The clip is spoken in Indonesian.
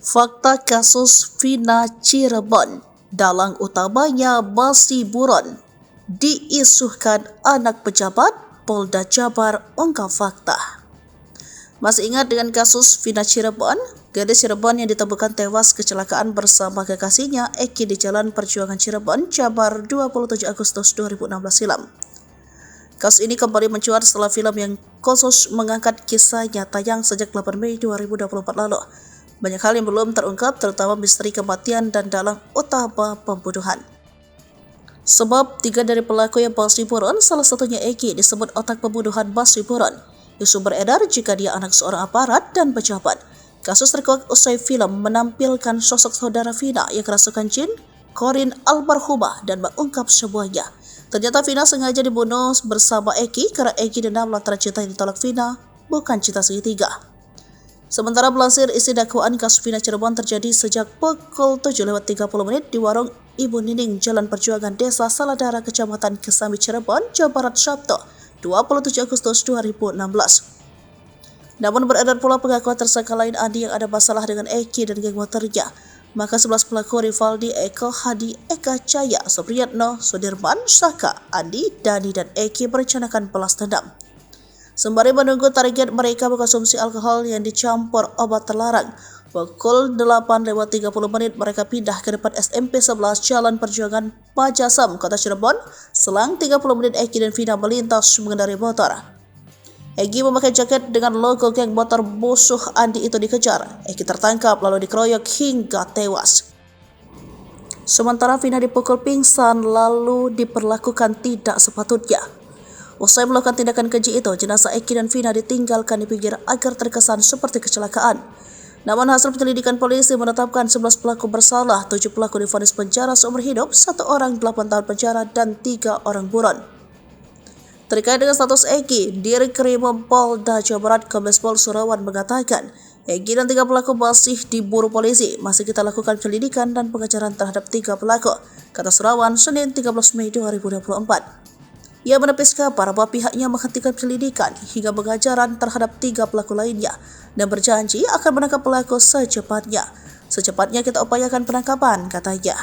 Fakta kasus Vina Cirebon, dalang utamanya masih buron. Diisuhkan anak pejabat, Polda Jabar ungkap fakta. Masih ingat dengan kasus Vina Cirebon? Gadis Cirebon yang ditemukan tewas kecelakaan bersama kekasihnya Eki di Jalan Perjuangan Cirebon, Jabar 27 Agustus 2016 silam. Kasus ini kembali mencuat setelah film yang khusus mengangkat kisahnya tayang sejak 8 Mei 2024 lalu. Banyak hal yang belum terungkap, terutama misteri kematian dan dalang utama pembunuhan. Sebab 3 dari pelaku yang masih buron, salah satunya Eki, disebut otak pembunuhan masih buron. Isu beredar jika dia anak seorang aparat dan pejabat. Kasus terkuak usai film menampilkan sosok saudara Vina yang kerasukan jin, Corin almarhumah, dan mengungkap semuanya. Ternyata Vina sengaja dibunuh bersama Eki karena Eki dendam lantaran cinta yang ditolak Vina, bukan cinta segitiga. Sementara melansir isi dakwaan, kasus Vina Cirebon terjadi sejak pukul 7.30 di warung Ibu Nining, Jalan Perjuangan, Desa Saladara, Kecamatan Kesambi, Cirebon, Jawa Barat, Sabtu 27 Agustus 2016. Namun beredar pula pengakuan tersangka lain Andi yang ada masalah dengan Eki dan geng motornya. Maka 11 pelaku Rivaldi, Eko, Hadi, Eka, Caya, Supriyatno, Sudirman, Saka, Andi, Dani, dan Eki merencanakan balas dendam. Sembari menunggu target mereka mengkonsumsi alkohol yang dicampur obat terlarang, pukul 8.30 mereka pindah ke depan SMP 11 Jalan Perjuangan Pajasam, Kota Cirebon. Selang 30 menit Eki dan Vina melintas mengendarai motor. Eki memakai jaket dengan logo geng motor musuh Andi itu dikejar. Eki tertangkap lalu dikeroyok hingga tewas. Sementara Vina dipukul pingsan lalu diperlakukan tidak sepatutnya. Usai melakukan tindakan keji itu, jenazah Eki dan Vina ditinggalkan di pinggir agar terkesan seperti kecelakaan. Namun hasil penyelidikan polisi menetapkan 11 pelaku bersalah, 7 pelaku divonis penjara seumur hidup, 1 orang 8 tahun penjara, dan 3 orang buron. Terkait dengan status Eki, Dirkrim Polda Jawa Barat Kombes Pol Surawan mengatakan, Eki dan 3 pelaku masih diburu polisi. Masih kita lakukan penyelidikan dan pengejaran terhadap 3 pelaku, kata Surawan Senin 13 Mei 2024. Ia menepis kabar bahwa pihaknya menghentikan penyelidikan hingga pengejaran terhadap 3 pelaku lainnya dan berjanji akan menangkap pelaku secepatnya. Secepatnya kita upayakan penangkapan, katanya.